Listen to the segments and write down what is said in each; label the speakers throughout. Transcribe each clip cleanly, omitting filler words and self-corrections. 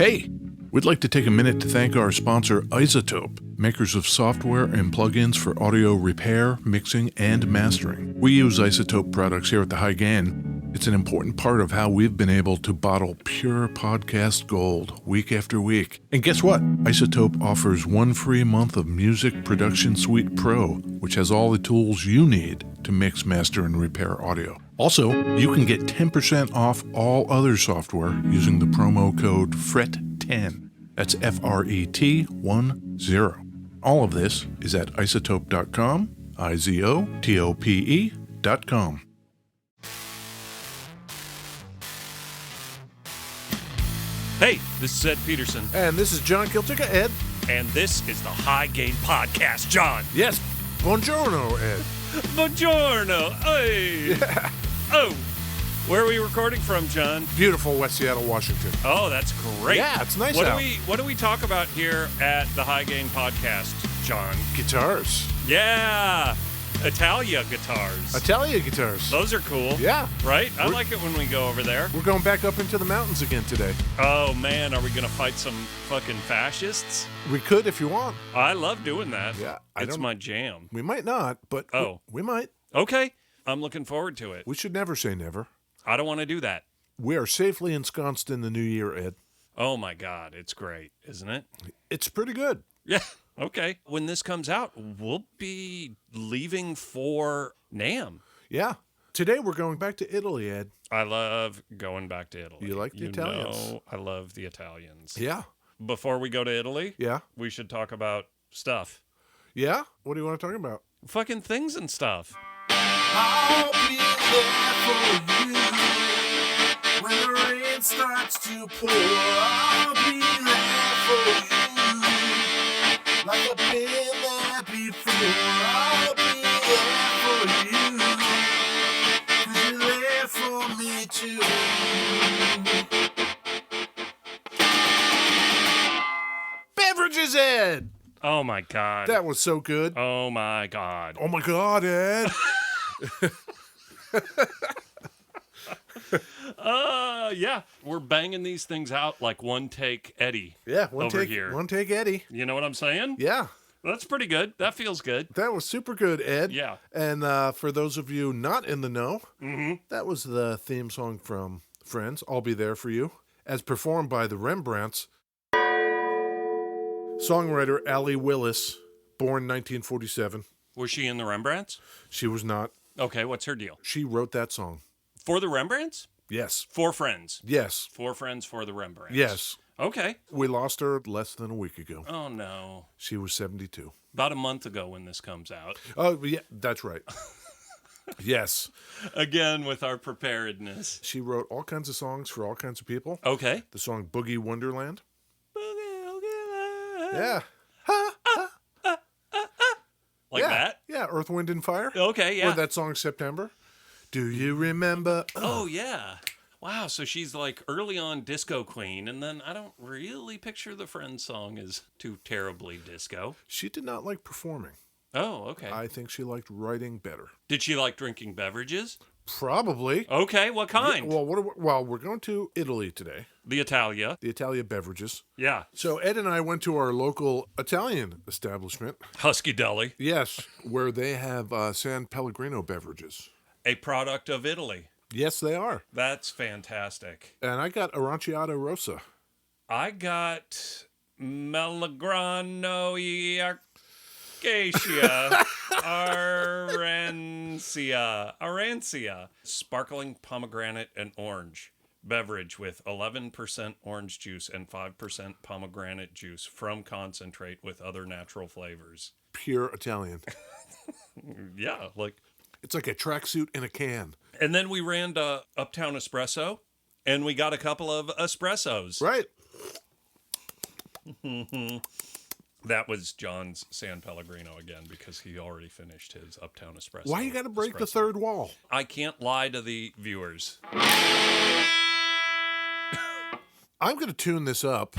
Speaker 1: Hey, we'd like to take a minute to thank our sponsor, iZotope, makers of software and plugins for audio repair, mixing, and mastering. We use iZotope products here at the High Gain. It's an important part of how we've been able to bottle pure podcast gold week after week. And guess what? iZotope offers 1 free month of Music Production Suite Pro, which has all the tools you need to mix, master, and repair audio. Also, you can get 10% off all other software using the promo code FRET10. That's FRET10. All of this is at iZotope.com, IZOTOPE.com.
Speaker 2: Hey, this is Ed Peterson.
Speaker 3: And this is John Kiltica, Ed.
Speaker 2: And this is the High Gain Podcast, John.
Speaker 3: Yes, buongiorno, Ed.
Speaker 2: Buongiorno. Hey.
Speaker 3: Yeah.
Speaker 2: Oh, where are we recording from, John?
Speaker 3: Beautiful West Seattle, Washington.
Speaker 2: Oh, that's great.
Speaker 3: Yeah, it's nice
Speaker 2: what
Speaker 3: out.
Speaker 2: What do we talk about here at the High Gain Podcast, John?
Speaker 3: Guitars.
Speaker 2: Yeah, Italia guitars.
Speaker 3: Italia guitars.
Speaker 2: Those are cool.
Speaker 3: Yeah.
Speaker 2: Right? I like it when we go over there.
Speaker 3: We're going back up into the mountains again today.
Speaker 2: Oh, man, are we going to fight some fucking fascists?
Speaker 3: We could if you want.
Speaker 2: I love doing that.
Speaker 3: Yeah.
Speaker 2: It's my jam.
Speaker 3: We might not, but we might.
Speaker 2: Okay. I'm looking forward to it.
Speaker 3: We should never say never.
Speaker 2: I don't want to do that.
Speaker 3: We are safely ensconced in the new year, Ed.
Speaker 2: Oh, my God. It's great, isn't it?
Speaker 3: It's pretty good.
Speaker 2: Yeah. Okay. When this comes out, we'll be leaving for NAMM.
Speaker 3: Yeah. Today we're going back to Italy, Ed.
Speaker 2: I love going back to Italy.
Speaker 3: You like the Italians?
Speaker 2: Know, I love the Italians.
Speaker 3: Yeah.
Speaker 2: Before we go to Italy,
Speaker 3: Yeah.
Speaker 2: we should talk about stuff.
Speaker 3: Yeah? What do you want to talk about?
Speaker 2: Fucking things and stuff.
Speaker 4: I'll be there for you when the rain starts to pour. I'll be there for you like I've been there before. I'll be there for you 'cause you're there for me too.
Speaker 3: Beverages, Ed!
Speaker 2: Oh, my God.
Speaker 3: That was so good.
Speaker 2: Oh, my God.
Speaker 3: Oh, my God, Ed.
Speaker 2: Yeah. We're banging these things out like one take Eddie.
Speaker 3: Yeah,
Speaker 2: One
Speaker 3: take Eddie.
Speaker 2: You know what I'm saying?
Speaker 3: Yeah.
Speaker 2: That's pretty good. That feels good.
Speaker 3: That was super good, Ed.
Speaker 2: Yeah.
Speaker 3: And for those of you not in the know, that was the theme song from Friends, I'll Be There For You, as performed by the Rembrandts. Songwriter Allie Willis, born 1947.
Speaker 2: Was she in the Rembrandts?
Speaker 3: She was not.
Speaker 2: Okay, what's her deal?
Speaker 3: She wrote that song.
Speaker 2: For the Rembrandts?
Speaker 3: Yes.
Speaker 2: For Friends.
Speaker 3: Yes.
Speaker 2: For Friends for the Rembrandts.
Speaker 3: Yes.
Speaker 2: Okay.
Speaker 3: We lost her less than a week ago.
Speaker 2: Oh, no.
Speaker 3: She was 72.
Speaker 2: About a month ago when this comes out.
Speaker 3: Oh, yeah, that's right. Yes.
Speaker 2: Again, with our preparedness.
Speaker 3: She wrote all kinds of songs for all kinds of people.
Speaker 2: Okay.
Speaker 3: The song Boogie Wonderland.
Speaker 2: Boogie.
Speaker 3: Yeah.
Speaker 2: Like that?
Speaker 3: Yeah, Earth, Wind, and Fire.
Speaker 2: Okay, yeah.
Speaker 3: Or that song September. Do you remember?
Speaker 2: Oh, yeah. Wow, so she's like early on disco queen, and then I don't really picture the Friends song as too terribly disco.
Speaker 3: She did not like performing.
Speaker 2: Oh, okay.
Speaker 3: I think she liked writing better.
Speaker 2: Did she like drinking beverages?
Speaker 3: Probably.
Speaker 2: Okay, what kind?
Speaker 3: Yeah, well, we're going to Italy today.
Speaker 2: The Italia.
Speaker 3: The Italia beverages.
Speaker 2: Yeah.
Speaker 3: So Ed and I went to our local Italian establishment.
Speaker 2: Husky Deli.
Speaker 3: Yes, where they have San Pellegrino beverages.
Speaker 2: A product of Italy.
Speaker 3: Yes, they are.
Speaker 2: That's fantastic.
Speaker 3: And I got Aranciata Rosa.
Speaker 2: I got Melograno Acacia Arancia. Sparkling pomegranate and orange. Beverage with 11% orange juice and 5% pomegranate juice from concentrate with other natural flavors.
Speaker 3: Pure Italian.
Speaker 2: Yeah, like...
Speaker 3: It's like a tracksuit in a can.
Speaker 2: And then we ran to Uptown Espresso, and we got a couple of espressos.
Speaker 3: Right.
Speaker 2: That was John's San Pellegrino again, because he already finished his Uptown Espresso.
Speaker 3: Why you got to break the
Speaker 2: espresso.
Speaker 3: third wall?
Speaker 2: I can't lie to the viewers.
Speaker 3: I'm going to tune this up.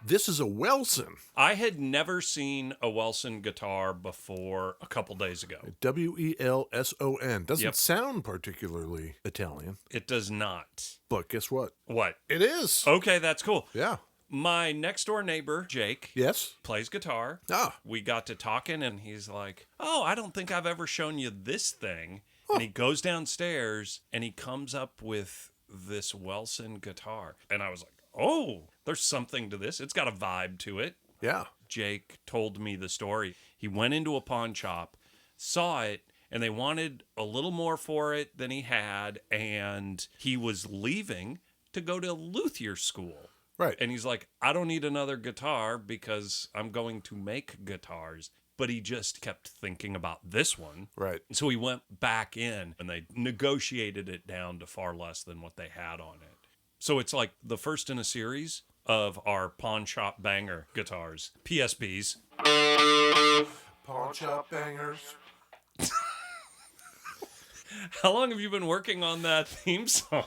Speaker 3: This is a Welson.
Speaker 2: I had never seen a Welson guitar before a couple days ago.
Speaker 3: Welson. Doesn't
Speaker 2: Yep.
Speaker 3: sound particularly Italian,
Speaker 2: It does not.
Speaker 3: but guess what?
Speaker 2: What?
Speaker 3: It is.
Speaker 2: Okay, that's cool.
Speaker 3: Yeah.
Speaker 2: My next door neighbor, Jake,
Speaker 3: Yes.
Speaker 2: plays guitar.
Speaker 3: Ah.
Speaker 2: We got to talking, and he's like, "Oh, I don't think I've ever shown you this thing." And he goes downstairs, and he comes up with this Welson guitar. And I was like, "Oh, there's something to this. It's got a vibe to it."
Speaker 3: Yeah.
Speaker 2: Jake told me the story. He went into a pawn shop, saw it, and they wanted a little more for it than he had, and he was leaving to go to luthier school.
Speaker 3: Right.
Speaker 2: And he's like, "I don't need another guitar because I'm going to make guitars." But he just kept thinking about this one.
Speaker 3: Right.
Speaker 2: So he went back in and they negotiated it down to far less than what they had on it. So it's like the first in a series of our pawn shop banger guitars, PSBs.
Speaker 3: Pawn shop bangers.
Speaker 2: How long have you been working on that theme song?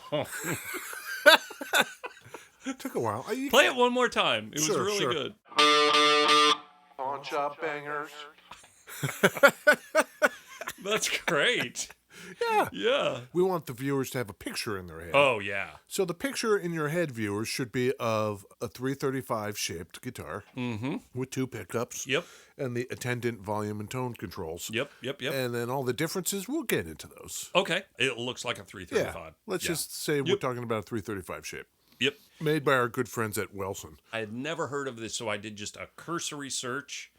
Speaker 3: It took a while.
Speaker 2: Play it one more time. It was
Speaker 3: Sure,
Speaker 2: really
Speaker 3: sure.
Speaker 2: good.
Speaker 3: Pawn shop bangers.
Speaker 2: That's great.
Speaker 3: Yeah.
Speaker 2: Yeah.
Speaker 3: We want the viewers to have a picture in their head.
Speaker 2: Oh, yeah.
Speaker 3: So the picture in your head, viewers, should be of a 335 shaped guitar with two pickups.
Speaker 2: Yep.
Speaker 3: And the attendant volume and tone controls.
Speaker 2: Yep.
Speaker 3: And then all the differences, we'll get into those.
Speaker 2: Okay. It looks like a
Speaker 3: Yeah.
Speaker 2: 335.
Speaker 3: Let's
Speaker 2: Yeah.
Speaker 3: just say we're talking about a 335 shape.
Speaker 2: Yep.
Speaker 3: Made by our good friends at Welson.
Speaker 2: I had never heard of this, so I did just a cursory search,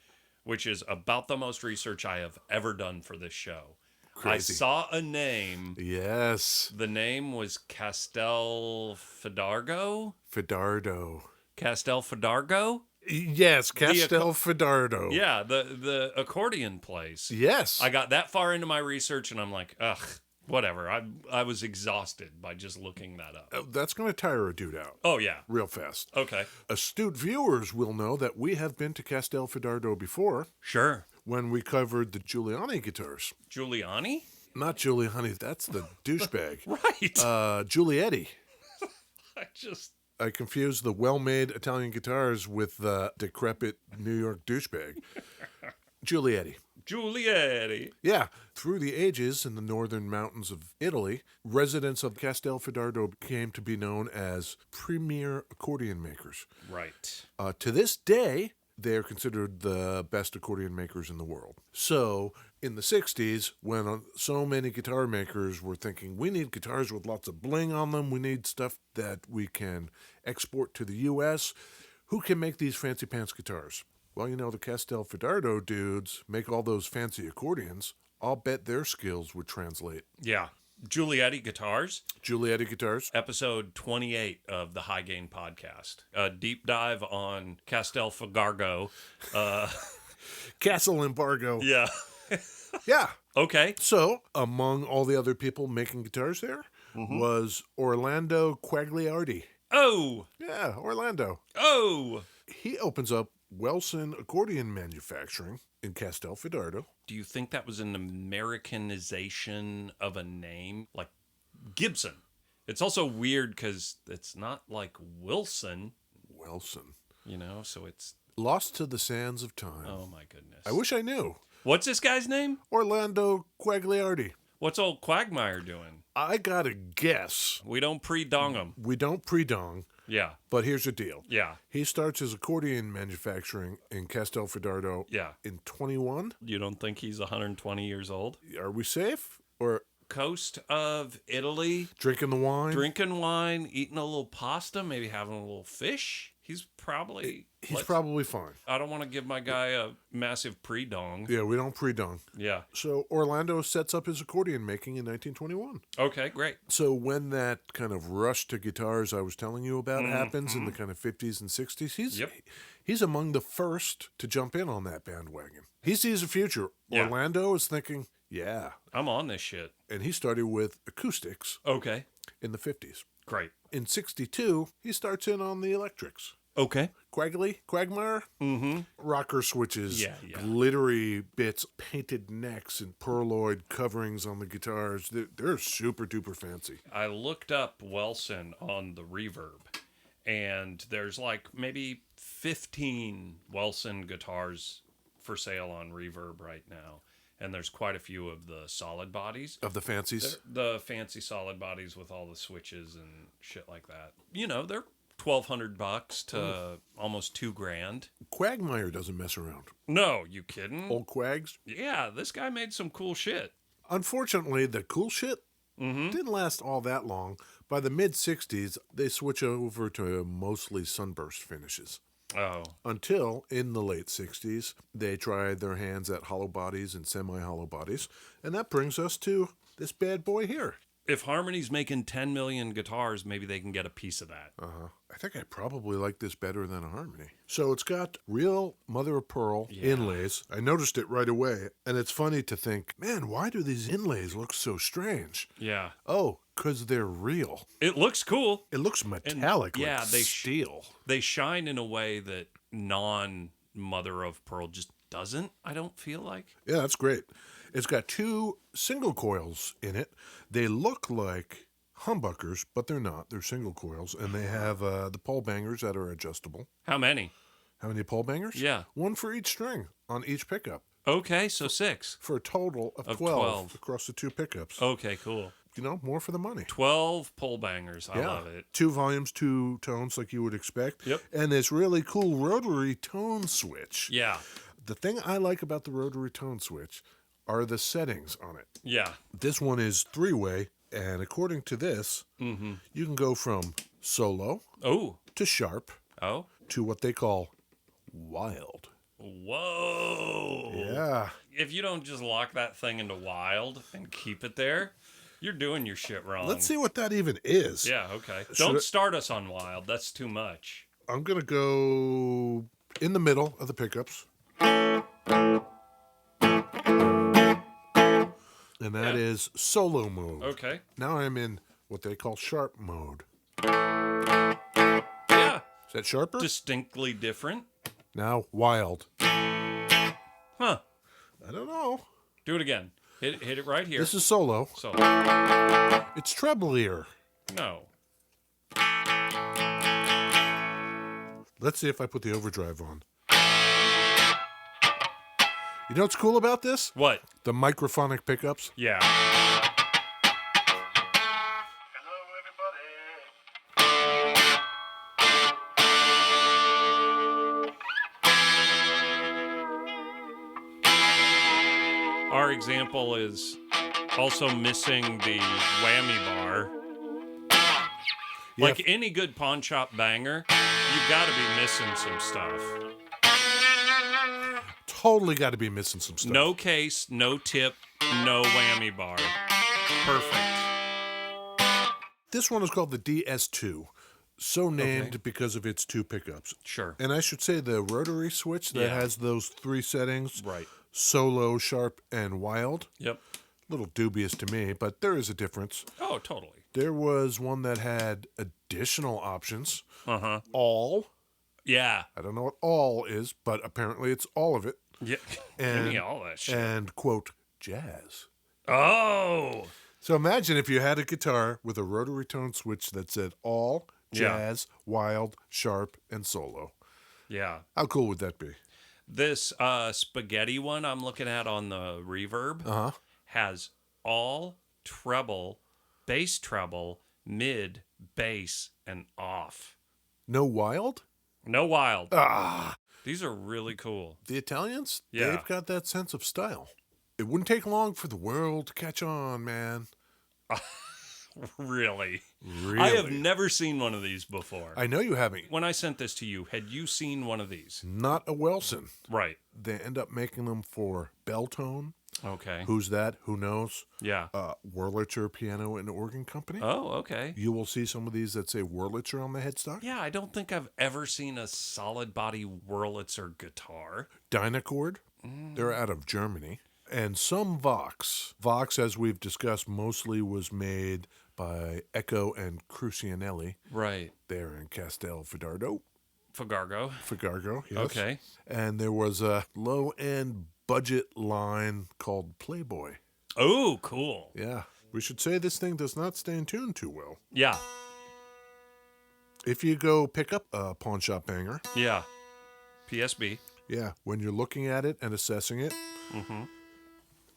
Speaker 2: which is about the most research I have ever done for this show.
Speaker 3: Crazy.
Speaker 2: I saw a name.
Speaker 3: Yes.
Speaker 2: The name was Castelfidardo?
Speaker 3: Fidardo.
Speaker 2: Castelfidardo?
Speaker 3: Yes, Castelfidardo.
Speaker 2: Yeah, the accordion place.
Speaker 3: Yes.
Speaker 2: I got that far into my research, and I'm like, ugh, whatever. I was exhausted by just looking that up.
Speaker 3: That's going to tire a dude out
Speaker 2: Oh, yeah.
Speaker 3: real fast.
Speaker 2: Okay.
Speaker 3: Astute viewers will know that we have been to Castelfidardo before
Speaker 2: Sure.
Speaker 3: when we covered the Giuliani guitars.
Speaker 2: Giuliani?
Speaker 3: Not Giuliani, that's the douchebag.
Speaker 2: Right.
Speaker 3: Giulietti.
Speaker 2: I
Speaker 3: I confused the well-made Italian guitars with the decrepit New York douchebag. Giulietti.
Speaker 2: Giulietti.
Speaker 3: Yeah, through the ages in the northern mountains of Italy, residents of Castelfidardo came to be known as premier accordion makers.
Speaker 2: Right.
Speaker 3: To this day, they are considered the best accordion makers in the world. So, in the 60s, when so many guitar makers were thinking, we need guitars with lots of bling on them, we need stuff that we can export to the U.S., who can make these fancy pants guitars? Well, you know, the Castelfidardo dudes make all those fancy accordions. I'll bet their skills would translate.
Speaker 2: Yeah. Giulietti Guitars,
Speaker 3: Giulietti guitars.
Speaker 2: episode 28 of the High Gain podcast. A deep dive on Castelfidardo.
Speaker 3: Castle embargo.
Speaker 2: Yeah.
Speaker 3: Yeah.
Speaker 2: Okay.
Speaker 3: So, among all the other people making guitars there was Orlando Quagliardi.
Speaker 2: Oh.
Speaker 3: Yeah, Orlando.
Speaker 2: Oh.
Speaker 3: He opens up Welson Accordion Manufacturing in Castelfidardo.
Speaker 2: Do you think that was an Americanization of a name? Like Gibson. It's also weird because it's not like Wilson,
Speaker 3: Welson.
Speaker 2: you know, so it's,
Speaker 3: Lost to the sands of time.
Speaker 2: oh my goodness.
Speaker 3: I wish I knew.
Speaker 2: What's this guy's name?
Speaker 3: Orlando Quagliardi.
Speaker 2: What's old Quagmire doing?
Speaker 3: I gotta guess.
Speaker 2: We don't pre-dong him.
Speaker 3: We don't pre-dong,
Speaker 2: Yeah.
Speaker 3: but here's the deal.
Speaker 2: Yeah.
Speaker 3: He starts his accordion manufacturing in Castelfidardo
Speaker 2: Yeah.
Speaker 3: in 21.
Speaker 2: You don't think he's 120 years old?
Speaker 3: Are we safe? Or
Speaker 2: Coast of Italy,
Speaker 3: drinking the wine?
Speaker 2: drinking wine, eating a little pasta, maybe having a little fish. He's probably...
Speaker 3: He's probably fine.
Speaker 2: I don't want to give my guy a massive pre-dong.
Speaker 3: Yeah, we don't pre-dong.
Speaker 2: Yeah.
Speaker 3: So Orlando sets up his accordion making in 1921.
Speaker 2: Okay, great.
Speaker 3: So when that kind of rush to guitars I was telling you about happens in the kind of 50s and 60s, he's among the first to jump in on that bandwagon. He sees a future.
Speaker 2: Yeah.
Speaker 3: Orlando is thinking, yeah.
Speaker 2: I'm on this shit.
Speaker 3: And he started with acoustics
Speaker 2: Okay.
Speaker 3: in the 50s.
Speaker 2: Great.
Speaker 3: In 62, he starts in on the electrics.
Speaker 2: Okay.
Speaker 3: Quagmire, rocker switches,
Speaker 2: Yeah.
Speaker 3: glittery bits, painted necks, and pearloid coverings on the guitars. They're super duper fancy.
Speaker 2: I looked up Welson on the Reverb, and there's like maybe 15 Welson guitars for sale on Reverb right now. And there's quite a few of the solid bodies.
Speaker 3: Of the fancies?
Speaker 2: The fancy solid bodies with all the switches and shit like that. You know, they're $1,200 to almost $2,000.
Speaker 3: Quagmire doesn't mess around.
Speaker 2: No, you kidding?
Speaker 3: Old Quags?
Speaker 2: Yeah, this guy made some cool shit.
Speaker 3: Unfortunately, the cool shit didn't last all that long. By the mid-'60s, they switch over to mostly sunburst finishes.
Speaker 2: Oh.
Speaker 3: Until, in the late 60s, they tried their hands at hollow bodies and semi-hollow bodies. And that brings us to this bad boy here.
Speaker 2: If Harmony's making 10 million guitars, maybe they can get a piece of that.
Speaker 3: I think I probably like this better than a Harmony. So it's got real mother-of-pearl inlays. I noticed it right away. And it's funny to think, man, why do these inlays look so strange?
Speaker 2: Yeah.
Speaker 3: Oh, because they're real.
Speaker 2: It looks cool.
Speaker 3: It looks metallic,
Speaker 2: yeah,
Speaker 3: like
Speaker 2: they
Speaker 3: steel.
Speaker 2: They shine in a way that non-mother of pearl just doesn't, I don't feel like.
Speaker 3: Yeah, that's great. It's got 2 single coils in it. They look like humbuckers, but they're not. They're single coils, and they have the pole bangers that are adjustable.
Speaker 2: How many?
Speaker 3: How many pole bangers?
Speaker 2: Yeah.
Speaker 3: 1 for each string on each pickup,
Speaker 2: Okay, so 6.
Speaker 3: for a total of 12 across the 2 pickups.
Speaker 2: Okay, cool.
Speaker 3: You know, more for the money.
Speaker 2: 12 pole bangers. I love it.
Speaker 3: 2 volumes, 2 tones like you would expect.
Speaker 2: Yep.
Speaker 3: And this really cool rotary tone switch.
Speaker 2: Yeah.
Speaker 3: The thing I like about the rotary tone switch are the settings on it.
Speaker 2: Yeah.
Speaker 3: This one is 3-way, and according to this, you can go from solo
Speaker 2: Oh.
Speaker 3: to sharp
Speaker 2: Oh.
Speaker 3: to what they call wild.
Speaker 2: Whoa.
Speaker 3: Yeah.
Speaker 2: If you don't just lock that thing into wild and keep it there, you're doing your shit wrong.
Speaker 3: Let's see what that even is.
Speaker 2: Yeah, okay.
Speaker 3: Should
Speaker 2: Don't
Speaker 3: I-
Speaker 2: start us on wild. That's too much.
Speaker 3: I'm going to go in the middle of the pickups. And that is solo mode.
Speaker 2: Okay.
Speaker 3: Now I'm in what they call sharp mode.
Speaker 2: Yeah.
Speaker 3: Is that sharper?
Speaker 2: Distinctly different.
Speaker 3: Now wild.
Speaker 2: Huh.
Speaker 3: I don't know.
Speaker 2: Do it again. Hit it right here.
Speaker 3: This is solo.
Speaker 2: So,
Speaker 3: It's treblier.
Speaker 2: no.
Speaker 3: Let's see if I put the overdrive on. You know what's cool about this?
Speaker 2: What?
Speaker 3: The microphonic pickups.
Speaker 2: Yeah.
Speaker 4: Hello, everybody.
Speaker 2: Our example is also missing the whammy bar. Like any good pawn shop banger, you've got to be missing some stuff.
Speaker 3: Totally got to be missing some stuff.
Speaker 2: No case, no tip, no whammy bar. Perfect.
Speaker 3: This one is called the DS-2. So named because of its 2 pickups.
Speaker 2: Sure.
Speaker 3: And I should say the rotary switch that has those 3 settings.
Speaker 2: Right.
Speaker 3: Solo, sharp, and wild.
Speaker 2: Yep.
Speaker 3: A little dubious to me, but there is a difference.
Speaker 2: Oh, totally.
Speaker 3: There was one that had additional options.
Speaker 2: Uh-huh.
Speaker 3: All.
Speaker 2: Yeah.
Speaker 3: I don't know what all is, but apparently it's all of it.
Speaker 2: Yeah.
Speaker 3: And,
Speaker 2: Give me all that shit.
Speaker 3: And, quote, jazz.
Speaker 2: Oh.
Speaker 3: So imagine if you had a guitar with a rotary tone switch that said all, jazz, wild, sharp, and solo.
Speaker 2: Yeah.
Speaker 3: How cool would that be?
Speaker 2: This spaghetti one I'm looking at on the Reverb has all, treble, bass treble, mid, bass, and off.
Speaker 3: No wild?
Speaker 2: No wild.
Speaker 3: Ah.
Speaker 2: These are really cool.
Speaker 3: The Italians,
Speaker 2: Yeah.
Speaker 3: they've got that sense of style. It wouldn't take long for the world to catch on, man.
Speaker 2: Really?
Speaker 3: Really.
Speaker 2: I have never seen one of these before.
Speaker 3: I know you haven't.
Speaker 2: When I sent this to you, had you seen one of these?
Speaker 3: Not a Welson.
Speaker 2: Right.
Speaker 3: They end up making them for Belltone.
Speaker 2: Okay.
Speaker 3: Who's that? Who knows?
Speaker 2: Yeah.
Speaker 3: Wurlitzer Piano and Organ Company.
Speaker 2: Oh, okay.
Speaker 3: You will see some of these that say Wurlitzer on the headstock.
Speaker 2: Yeah, I don't think I've ever seen a solid body Wurlitzer guitar.
Speaker 3: Dynacord. They're out of Germany. And some Vox. Vox, as we've discussed, mostly was made by Echo and Crucianelli.
Speaker 2: Right.
Speaker 3: They're in Castelfidardo.
Speaker 2: Figargo.
Speaker 3: Yes.
Speaker 2: Okay.
Speaker 3: And there was a low-end budget line called Playboy.
Speaker 2: Oh, cool.
Speaker 3: Yeah. We should say this thing does not stay in tune too well.
Speaker 2: Yeah.
Speaker 3: if you go pick up a pawn shop banger,
Speaker 2: Yeah. PSB.
Speaker 3: yeah, when you're looking at it and assessing it,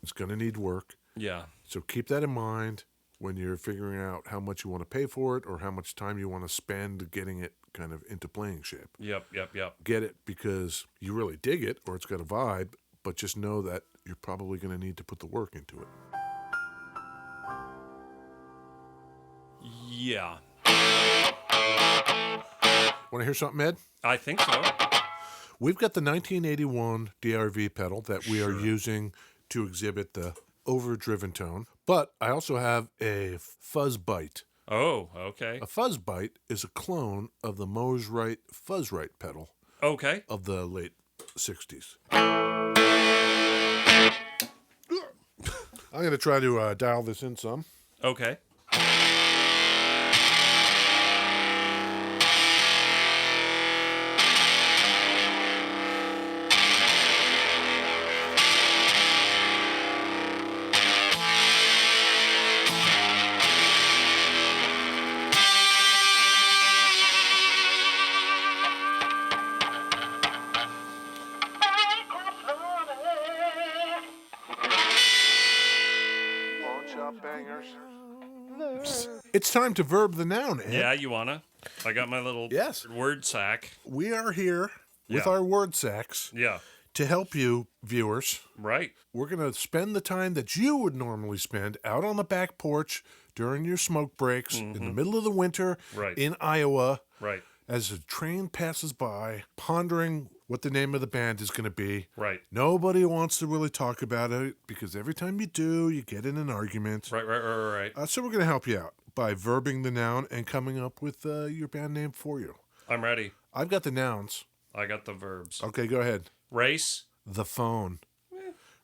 Speaker 3: it's going to need work.
Speaker 2: Yeah.
Speaker 3: So keep that in mind when you're figuring out how much you want to pay for it or how much time you want to spend getting it kind of into playing shape.
Speaker 2: Yep.
Speaker 3: Get it because you really dig it or it's got a vibe, but just know that you're probably going to need to put the work into it.
Speaker 2: Yeah.
Speaker 3: Want to hear something, Ed?
Speaker 2: I think so.
Speaker 3: We've got the 1981 DRV pedal that we are using to exhibit the overdriven tone, but I also have a Fuzzbite.
Speaker 2: Oh, okay.
Speaker 3: A Fuzzbite is a clone of the Mosrite Fuzzrite pedal
Speaker 2: Okay.
Speaker 3: of the late 60s. I'm going to try to dial this in some.
Speaker 2: Okay.
Speaker 3: It's time to verb the noun, Ed.
Speaker 2: Yeah, you wanna? I got my little
Speaker 3: Yes.
Speaker 2: word sack.
Speaker 3: We are here with
Speaker 2: Yeah.
Speaker 3: our word sacks
Speaker 2: Yeah.
Speaker 3: to help you, viewers.
Speaker 2: Right.
Speaker 3: We're going to spend the time that you would normally spend out on the back porch during your smoke breaks in the middle of the winter
Speaker 2: Right.
Speaker 3: in Iowa
Speaker 2: Right.
Speaker 3: as a train passes by, pondering what the name of the band is going to be.
Speaker 2: Right.
Speaker 3: Nobody wants to really talk about it because every time you do, you get in an argument.
Speaker 2: Right.
Speaker 3: So we're going to help you out by verbing the noun and coming up with your band name for you.
Speaker 2: I'm ready.
Speaker 3: I've got the nouns.
Speaker 2: I got the verbs.
Speaker 3: Okay, go ahead.
Speaker 2: Race.
Speaker 3: The phone.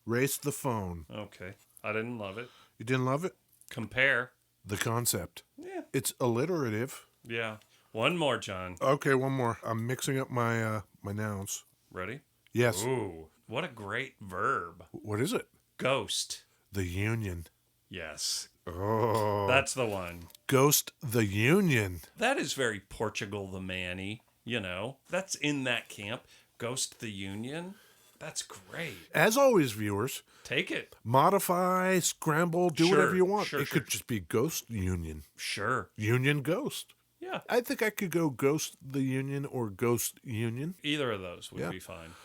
Speaker 3: Race the phone.
Speaker 2: Okay. I didn't love it.
Speaker 3: You didn't love it?
Speaker 2: Compare.
Speaker 3: The concept.
Speaker 2: Yeah.
Speaker 3: It's alliterative.
Speaker 2: Yeah. One more, John.
Speaker 3: Okay, one more. I'm mixing up my my nouns.
Speaker 2: Ready?
Speaker 3: Yes.
Speaker 2: Ooh. What a great verb.
Speaker 3: What is it?
Speaker 2: Ghost.
Speaker 3: The Union.
Speaker 2: Yes.
Speaker 3: Oh.
Speaker 2: That's the one.
Speaker 3: Ghost the Union.
Speaker 2: That is very Portugal the Manny, you know. That's in that camp. Ghost the Union. That's great.
Speaker 3: As always, viewers,
Speaker 2: Take it.
Speaker 3: modify, scramble, do
Speaker 2: Sure,
Speaker 3: whatever you want.
Speaker 2: sure,
Speaker 3: It
Speaker 2: sure.
Speaker 3: could just be Ghost Union.
Speaker 2: Sure.
Speaker 3: Union Ghost.
Speaker 2: Yeah.
Speaker 3: I think I could go Ghost the Union or Ghost Union.
Speaker 2: Either of those would
Speaker 3: Yeah.
Speaker 2: be fine.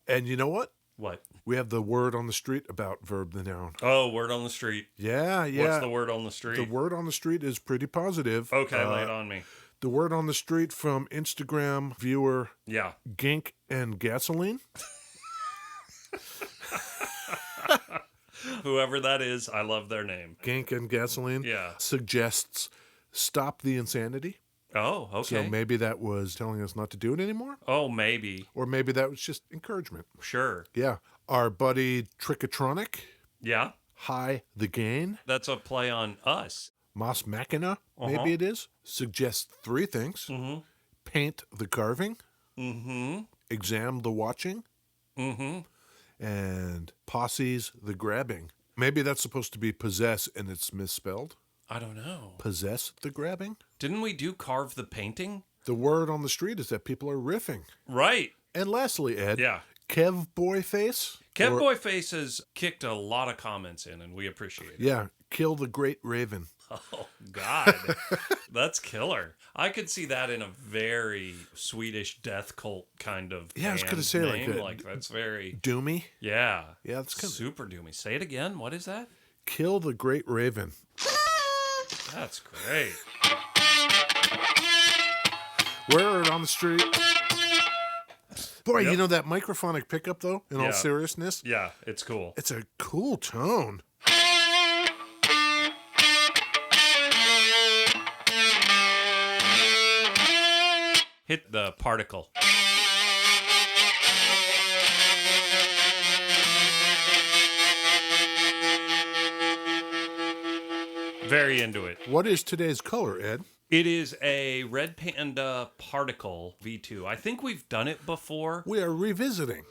Speaker 3: And you know what?
Speaker 2: What?
Speaker 3: We have the word on the street about verb the noun.
Speaker 2: Oh, word on the street.
Speaker 3: Yeah.
Speaker 2: What's the word on the street?
Speaker 3: The word on the street is pretty positive.
Speaker 2: Okay, lay it on me.
Speaker 3: The word on the street from Instagram viewer
Speaker 2: Yeah.
Speaker 3: Gink and Gasoline.
Speaker 2: Whoever that is, I love their name.
Speaker 3: Gink and Gasoline
Speaker 2: Yeah.
Speaker 3: suggests stop the insanity.
Speaker 2: Oh, okay.
Speaker 3: So maybe that was telling us not to do it anymore.
Speaker 2: Oh, maybe.
Speaker 3: Or maybe that was just encouragement.
Speaker 2: Sure.
Speaker 3: Yeah. Our buddy Trickotronic,
Speaker 2: Yeah.
Speaker 3: High the Gain,
Speaker 2: That's a play on us.
Speaker 3: Moss Machina, maybe it is, suggests three things.
Speaker 2: Mm-hmm.
Speaker 3: Paint the carving,
Speaker 2: Mm-hmm.
Speaker 3: exam the watching,
Speaker 2: Mm-hmm.
Speaker 3: and posses the grabbing. Maybe that's supposed to be possess and it's misspelled.
Speaker 2: I don't know.
Speaker 3: Possess the grabbing?
Speaker 2: Didn't we do carve the painting?
Speaker 3: The word on the street is that people are riffing.
Speaker 2: Right.
Speaker 3: And lastly, Ed,
Speaker 2: Yeah.
Speaker 3: Kev Boyface.
Speaker 2: Kev
Speaker 3: or-
Speaker 2: Boyface has kicked a lot of comments in, and we appreciate it.
Speaker 3: Yeah, Kill the Great Raven.
Speaker 2: Oh, God. That's killer. I could see that in a very Swedish death cult kind of
Speaker 3: Yeah, I was
Speaker 2: band
Speaker 3: gonna say, like
Speaker 2: name.
Speaker 3: a-
Speaker 2: Like, that's very...
Speaker 3: Doomy.
Speaker 2: Yeah.
Speaker 3: Yeah, that's kind of
Speaker 2: Super doomy. Say it again. What is that?
Speaker 3: Kill the Great Raven.
Speaker 2: That's great.
Speaker 3: Word on the street. Boy,
Speaker 2: Yep.
Speaker 3: you know that microphonic pickup, though, in
Speaker 2: Yeah.
Speaker 3: all seriousness?
Speaker 2: Yeah, it's cool.
Speaker 3: It's a cool tone.
Speaker 2: Hit the particle. Very into it.
Speaker 3: What is today's color, Ed?
Speaker 2: It is a Red Panda Particle V2. I think we've done it before.
Speaker 3: We are revisiting.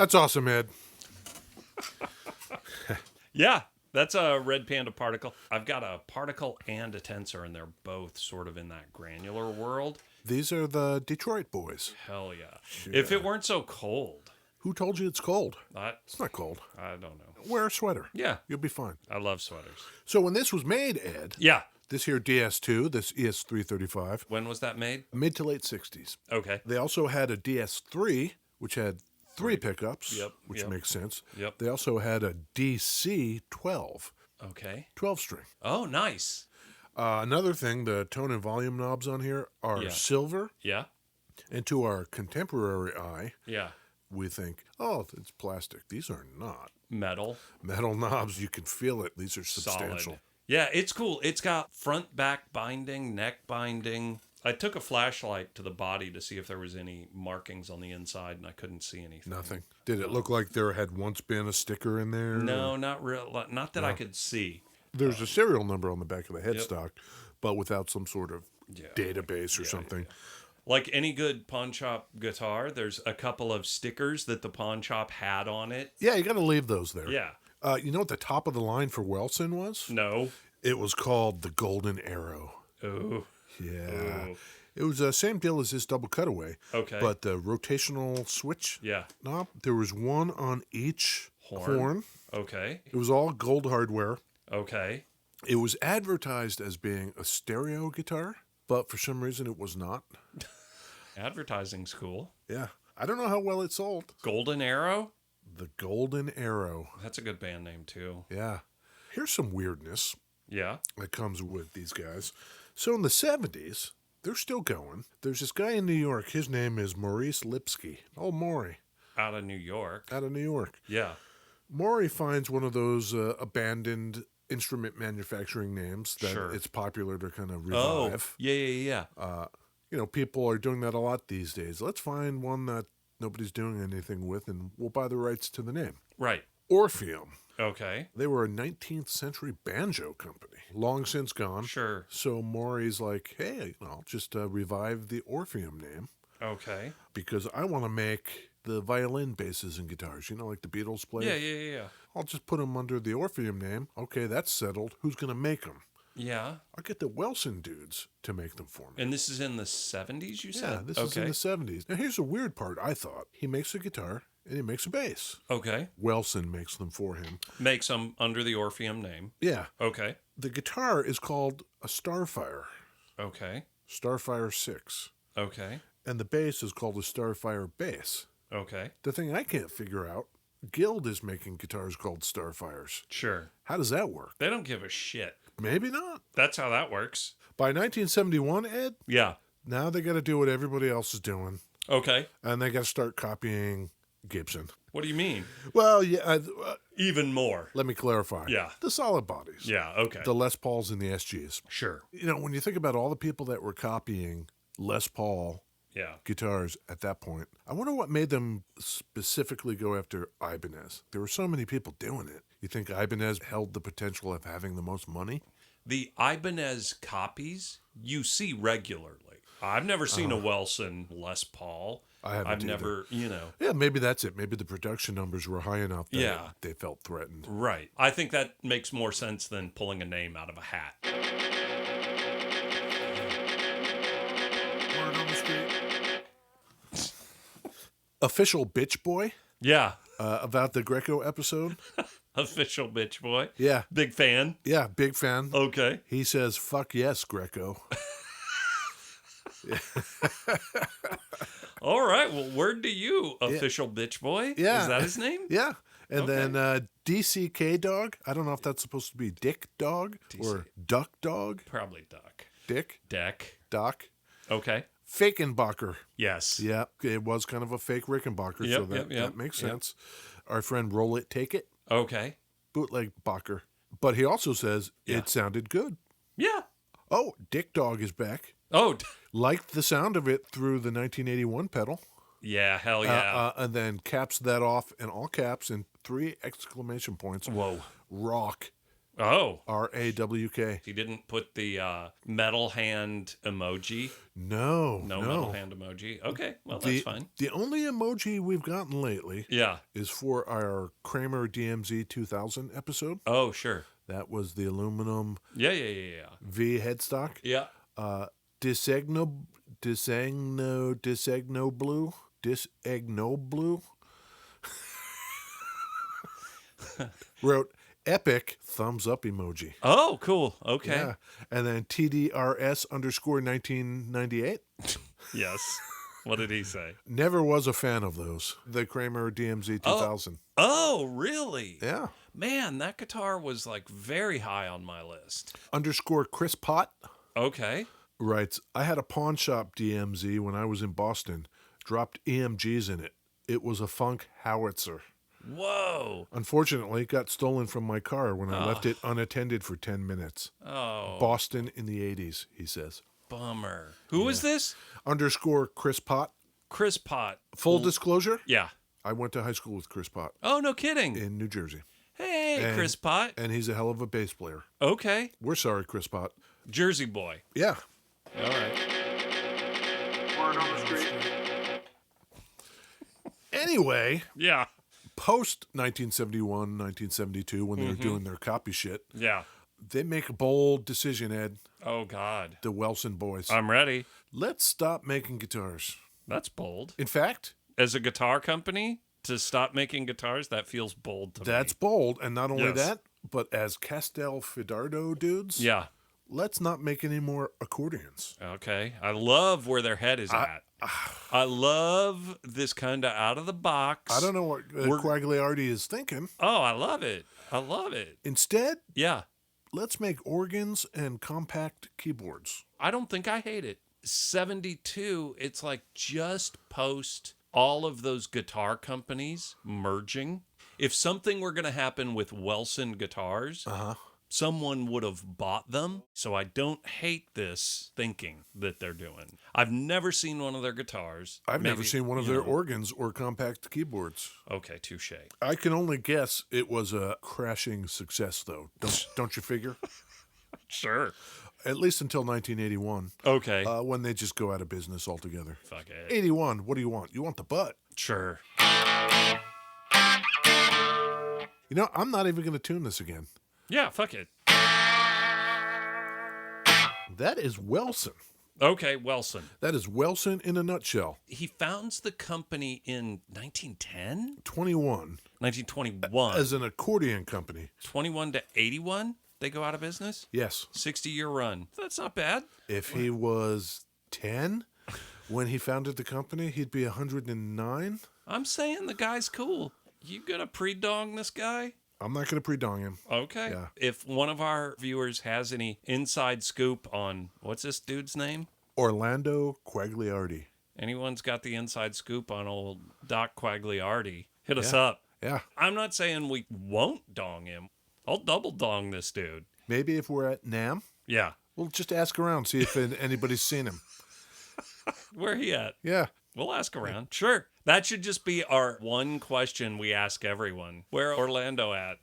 Speaker 3: That's awesome, Ed.
Speaker 2: Yeah, that's a red Panda particle. I've got a particle and a tensor, and they're both sort of in that granular world.
Speaker 3: These are the Detroit boys.
Speaker 2: Hell yeah. If it weren't so cold.
Speaker 3: Who told you it's cold?
Speaker 2: I
Speaker 3: It's not cold.
Speaker 2: don't know.
Speaker 3: Wear a sweater.
Speaker 2: Yeah,
Speaker 3: You'll be fine.
Speaker 2: I love sweaters.
Speaker 3: So when this was made, Ed,
Speaker 2: Yeah.
Speaker 3: this here DS-2, this ES335,
Speaker 2: When was that made?
Speaker 3: mid to late 60s.
Speaker 2: Okay.
Speaker 3: They also had a DS-3, which had 3 pickups,
Speaker 2: Yep,
Speaker 3: which
Speaker 2: yep.
Speaker 3: makes sense.
Speaker 2: Yep.
Speaker 3: They also had a DC-12,
Speaker 2: Okay.
Speaker 3: 12-string.
Speaker 2: Oh, nice.
Speaker 3: Another thing, the tone and volume knobs on here are
Speaker 2: Yeah.
Speaker 3: silver,
Speaker 2: Yeah.
Speaker 3: and to our contemporary eye,
Speaker 2: Yeah.
Speaker 3: we think, oh, it's plastic. These are not.
Speaker 2: Metal.
Speaker 3: Metal knobs, you can feel it. These are
Speaker 2: Solid.
Speaker 3: substantial.
Speaker 2: Yeah, it's cool. It's got front back binding, neck binding. I took a flashlight to the body to see if there was any markings on the inside, and I couldn't see anything.
Speaker 3: Nothing. Did it look like there had once been a sticker in there?
Speaker 2: No, not real. Not that I could see.
Speaker 3: There's a serial number on the back of the headstock, but without some sort of
Speaker 2: Yeah.
Speaker 3: database or something.
Speaker 2: Like any good pawn shop guitar, there's a couple of stickers that the pawn shop had on it.
Speaker 3: Yeah, you got to leave those there.
Speaker 2: Yeah.
Speaker 3: You know what the top of the line for Welson was?
Speaker 2: No.
Speaker 3: It was called the Golden Arrow.
Speaker 2: Oh.
Speaker 3: Yeah.
Speaker 2: Ooh.
Speaker 3: It was the same deal as this double cutaway.
Speaker 2: Okay.
Speaker 3: But the rotational switch
Speaker 2: Yeah.
Speaker 3: knob, there was one on each horn.
Speaker 2: Okay.
Speaker 3: It was all gold hardware.
Speaker 2: Okay.
Speaker 3: It was advertised as being a stereo guitar, but for some reason it was not.
Speaker 2: Advertising's cool.
Speaker 3: Yeah. I don't know how well it sold.
Speaker 2: Golden Arrow?
Speaker 3: The Golden Arrow.
Speaker 2: That's a good band name, too.
Speaker 3: Yeah. Here's some weirdness
Speaker 2: Yeah.
Speaker 3: that comes with these guys. So in the 70s, they're still going. There's this guy in New York. His name is Maurice Lipsky. Oh, Maury,
Speaker 2: Out of New York.
Speaker 3: out of New York.
Speaker 2: Yeah.
Speaker 3: Maury finds one of those abandoned instrument manufacturing names that
Speaker 2: Sure.
Speaker 3: it's popular to kind of
Speaker 2: Oh.
Speaker 3: revive.
Speaker 2: Yeah.
Speaker 3: You know, people are doing that a lot these days. Let's find one that nobody's doing anything with, and we'll buy the rights to the name.
Speaker 2: Right.
Speaker 3: Orpheum.
Speaker 2: Okay.
Speaker 3: They were a 19th century banjo company, long since gone.
Speaker 2: Sure.
Speaker 3: So Maury's like, hey, I'll just revive the Orpheum name
Speaker 2: Okay.
Speaker 3: because I want to make the violin basses and guitars, you know, like the Beatles played.
Speaker 2: Yeah.
Speaker 3: I'll just put them under the Orpheum name. Okay, that's settled. Who's going to make them?
Speaker 2: Yeah.
Speaker 3: I'll get the Welson dudes to make them for me.
Speaker 2: And this is in the 70s, you
Speaker 3: Yeah,
Speaker 2: said?
Speaker 3: this is in the 70s. Now, here's a weird part, I thought. He makes a guitar and he makes a bass.
Speaker 2: Okay.
Speaker 3: Welson makes them for him.
Speaker 2: Makes them under the Orpheum name.
Speaker 3: Yeah.
Speaker 2: Okay.
Speaker 3: The guitar is called a Starfire,
Speaker 2: Okay.
Speaker 3: Starfire 6.
Speaker 2: Okay.
Speaker 3: And the bass is called a Starfire bass.
Speaker 2: Okay.
Speaker 3: The thing I can't figure out, Guild is making guitars called Starfires.
Speaker 2: Sure.
Speaker 3: How does that work?
Speaker 2: They don't give a shit.
Speaker 3: Maybe not.
Speaker 2: That's how that works.
Speaker 3: By 1971, Ed,
Speaker 2: Yeah.
Speaker 3: now they got to do what everybody else is doing,
Speaker 2: Okay.
Speaker 3: and they got to start copying Gibson.
Speaker 2: What do you mean?
Speaker 3: Well, yeah,
Speaker 2: Even more.
Speaker 3: let me clarify.
Speaker 2: Yeah.
Speaker 3: The solid bodies.
Speaker 2: Yeah. Okay.
Speaker 3: The Les Pauls and the SGs.
Speaker 2: Sure.
Speaker 3: You know, when you think about all the people that were copying Les Paul
Speaker 2: Yeah.
Speaker 3: guitars at that point, I wonder what made them specifically go after Ibanez. There were so many people doing it. You think Ibanez held the potential of having the most money?
Speaker 2: The Ibanez copies you see regularly. I've never seen a Welson Les Paul.
Speaker 3: I haven't
Speaker 2: I've
Speaker 3: either.
Speaker 2: never,
Speaker 3: Yeah, maybe that's it. Maybe the production numbers were high enough that
Speaker 2: Yeah.
Speaker 3: they felt threatened.
Speaker 2: Right. I think that makes more sense than pulling a name out of a hat.
Speaker 3: Word on the street. Official Bitch Boy
Speaker 2: Yeah.
Speaker 3: about the Greco episode.
Speaker 2: Official bitch boy.
Speaker 3: Yeah,
Speaker 2: Big fan.
Speaker 3: yeah, big fan.
Speaker 2: Okay.
Speaker 3: He says, fuck yes, Greco.
Speaker 2: All right. Well, word to you, official bitch boy.
Speaker 3: Yeah.
Speaker 2: Is that his name?
Speaker 3: Yeah. And
Speaker 2: Okay.
Speaker 3: then DCK Dog. I don't know if that's supposed to be Dick Dog or Duck Dog.
Speaker 2: Probably Duck.
Speaker 3: Dick,
Speaker 2: Deck.
Speaker 3: Doc.
Speaker 2: Okay.
Speaker 3: Fakenbacher.
Speaker 2: Yes.
Speaker 3: Yeah, it was kind of a fake Rickenbacker, so
Speaker 2: Yep,
Speaker 3: that makes
Speaker 2: yep.
Speaker 3: sense. Our friend Roll It, Take It,
Speaker 2: Okay.
Speaker 3: bootleg Bacher. But he also says
Speaker 2: Yeah.
Speaker 3: it sounded good.
Speaker 2: Yeah.
Speaker 3: Oh, Dick Dog is back.
Speaker 2: Oh,
Speaker 3: Liked the sound of it through the 1981 pedal.
Speaker 2: yeah. Hell yeah.
Speaker 3: And then caps that off in all caps and 3 exclamation points.
Speaker 2: Whoa.
Speaker 3: Rock.
Speaker 2: Oh.
Speaker 3: RAWK.
Speaker 2: He didn't put the metal hand emoji.
Speaker 3: No.
Speaker 2: No metal hand emoji. Okay, well, that's fine.
Speaker 3: The only emoji we've gotten lately
Speaker 2: Yeah.
Speaker 3: is for our Kramer DMZ 2000 episode.
Speaker 2: Oh, sure.
Speaker 3: That was the aluminum
Speaker 2: Yeah.
Speaker 3: V headstock.
Speaker 2: Yeah.
Speaker 3: Disegno blue. Wrote epic thumbs up emoji.
Speaker 2: Oh, cool. Okay.
Speaker 3: Yeah. And then TDRS _ 1998.
Speaker 2: Yes. What did he say?
Speaker 3: Never was a fan of those. The Kramer DMZ 2000.
Speaker 2: Oh, really?
Speaker 3: Yeah.
Speaker 2: Man, that guitar was like very high on my list.
Speaker 3: _ Chris Pott
Speaker 2: Okay.
Speaker 3: writes, I had a pawn shop DMZ when I was in Boston. Dropped EMGs in it. It was a funk howitzer.
Speaker 2: Whoa.
Speaker 3: Unfortunately, it got stolen from my car when I left it unattended for 10 minutes.
Speaker 2: Oh.
Speaker 3: Boston in the 80s, he says.
Speaker 2: Bummer. Who was this?
Speaker 3: _ Chris Pott.
Speaker 2: Chris Pott.
Speaker 3: Full disclosure,
Speaker 2: Yeah.
Speaker 3: I went to high school with Chris Pott
Speaker 2: Oh, no kidding.
Speaker 3: in New Jersey.
Speaker 2: Hey,
Speaker 3: And-
Speaker 2: Chris Pott.
Speaker 3: And he's a hell of a bass player.
Speaker 2: Okay.
Speaker 3: We're sorry, Chris Pott.
Speaker 2: Jersey boy.
Speaker 3: Yeah.
Speaker 2: All right.
Speaker 4: Word on the street.
Speaker 3: Anyway,
Speaker 2: Yeah.
Speaker 3: post 1971, 1972, when they were doing their copy shit,
Speaker 2: Yeah.
Speaker 3: they make a bold decision, Ed,
Speaker 2: Oh, God.
Speaker 3: the Welson boys.
Speaker 2: I'm ready.
Speaker 3: Let's stop making guitars.
Speaker 2: That's bold.
Speaker 3: In fact,
Speaker 2: As a guitar company, to stop making guitars, that feels bold to
Speaker 3: that's
Speaker 2: me.
Speaker 3: bold. And not only
Speaker 2: Yes.
Speaker 3: that, but as Castelfidardo dudes,
Speaker 2: Yeah.
Speaker 3: let's not make any more accordions.
Speaker 2: Okay. I love where their head is at. I love this kind of out of the box.
Speaker 3: I don't know what Quagliardi is thinking.
Speaker 2: Oh, I love it. I love it.
Speaker 3: Instead,
Speaker 2: Yeah.
Speaker 3: let's make organs and compact keyboards.
Speaker 2: I don't think I hate it. 72, it's like just post all of those guitar companies merging. If something were going to happen with Welson guitars, someone would have bought them. So I don't hate this thinking that they're doing. I've never seen one of their guitars.
Speaker 3: I've never
Speaker 2: Maybe,
Speaker 3: seen one of
Speaker 2: you
Speaker 3: their
Speaker 2: know.
Speaker 3: organs or compact keyboards.
Speaker 2: Okay, touche.
Speaker 3: I can only guess it was a crashing success, though. Don't you figure?
Speaker 2: Sure.
Speaker 3: At least until 1981,
Speaker 2: Okay.
Speaker 3: when they just go out of business altogether.
Speaker 2: Fuck it.
Speaker 3: 81, what do you want? You want the butt.
Speaker 2: Sure.
Speaker 3: You know, I'm not even going to tune this again.
Speaker 2: Yeah, fuck it.
Speaker 3: That is Welson.
Speaker 2: Okay, Welson.
Speaker 3: That is Welson in a nutshell.
Speaker 2: He founds the company in 1910?
Speaker 3: 21.
Speaker 2: 1921.
Speaker 3: As an accordion company.
Speaker 2: 21 to 81, they go out of business?
Speaker 3: Yes.
Speaker 2: 60-year run. That's not bad.
Speaker 3: If he was 10 when he founded the company, he'd be 109.
Speaker 2: I'm saying the guy's cool. You gonna pre-dong this guy?
Speaker 3: I'm not going to pre-dong him.
Speaker 2: Okay.
Speaker 3: Yeah.
Speaker 2: If one of our viewers has any inside scoop on, what's this dude's name?
Speaker 3: Orlando Quagliardi.
Speaker 2: Anyone's got the inside scoop on old Doc Quagliardi, hit us up.
Speaker 3: Yeah.
Speaker 2: I'm not saying we won't dong him. I'll double dong this dude.
Speaker 3: Maybe if we're at NAMM,
Speaker 2: Yeah.
Speaker 3: we'll just ask around, see if anybody's seen him.
Speaker 2: Where he at?
Speaker 3: Yeah.
Speaker 2: We'll ask around. Sure. That should just be our one question we ask everyone. Where Orlando at?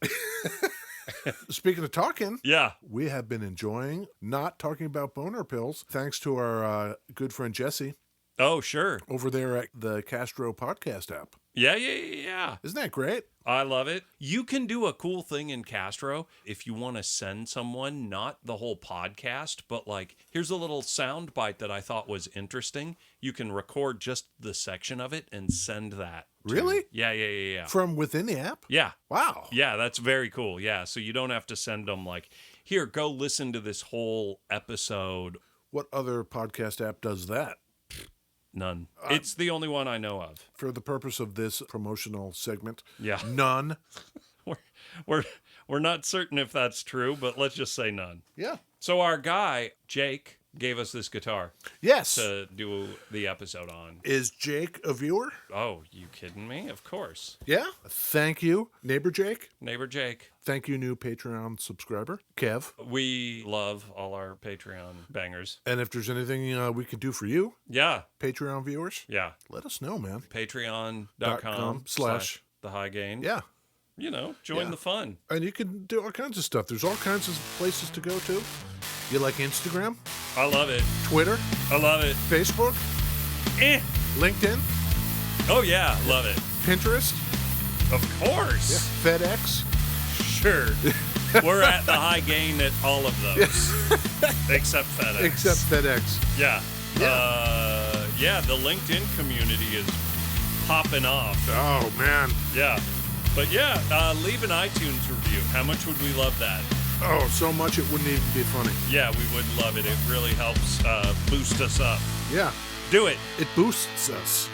Speaker 3: Speaking of talking,
Speaker 2: Yeah.
Speaker 3: we have been enjoying not talking about boner pills thanks to our good friend Jesse
Speaker 2: Oh, sure.
Speaker 3: over there at the Castro podcast app.
Speaker 2: Yeah.
Speaker 3: Isn't that great?
Speaker 2: I love it. You can do a cool thing in Castro if you want to send someone, not the whole podcast, but like, here's a little sound bite that I thought was interesting. You can record just the section of it and send that.
Speaker 3: Really?
Speaker 2: Yeah.
Speaker 3: From within the app?
Speaker 2: Yeah.
Speaker 3: Wow.
Speaker 2: Yeah, that's very cool. Yeah. So you don't have to send them like, here, go listen to this whole episode.
Speaker 3: What other podcast app does that?
Speaker 2: None. It's the only one I know of.
Speaker 3: For the purpose of this promotional segment?
Speaker 2: Yeah.
Speaker 3: None.
Speaker 2: We're not certain if that's true, but let's just say none.
Speaker 3: Yeah.
Speaker 2: So our guy, Jake, gave us this guitar
Speaker 3: Yes.
Speaker 2: to do the episode on.
Speaker 3: Is Jake a viewer?
Speaker 2: Oh, you kidding me? Of course.
Speaker 3: Yeah. Thank you, neighbor Jake.
Speaker 2: Neighbor Jake.
Speaker 3: Thank you, new Patreon subscriber, Kev.
Speaker 2: We love all our Patreon bangers.
Speaker 3: And if there's anything we can do for you,
Speaker 2: Yeah.
Speaker 3: Patreon viewers,
Speaker 2: Yeah.
Speaker 3: let us know, man.
Speaker 2: Patreon.com/the high gain.
Speaker 3: Yeah.
Speaker 2: join
Speaker 3: Yeah.
Speaker 2: the fun.
Speaker 3: And you can do all kinds of stuff. There's all kinds of places to go to. You like Instagram,
Speaker 2: I love it.
Speaker 3: Twitter,
Speaker 2: I love it.
Speaker 3: Facebook,
Speaker 2: Eh.
Speaker 3: LinkedIn,
Speaker 2: Oh, yeah. Love it.
Speaker 3: Pinterest,
Speaker 2: Of course.
Speaker 3: FedEx.
Speaker 2: Sure. We're at the high gain at all of those. Except FedEx.
Speaker 3: Except FedEx.
Speaker 2: Yeah. Yeah, the LinkedIn community is popping off.
Speaker 3: Oh, man.
Speaker 2: Yeah. But yeah, leave an iTunes review. How much would we love that?
Speaker 3: Oh, so much it wouldn't even be funny.
Speaker 2: Yeah, we would love it. It really helps boost us up.
Speaker 3: Yeah.
Speaker 2: Do it.
Speaker 3: It boosts us.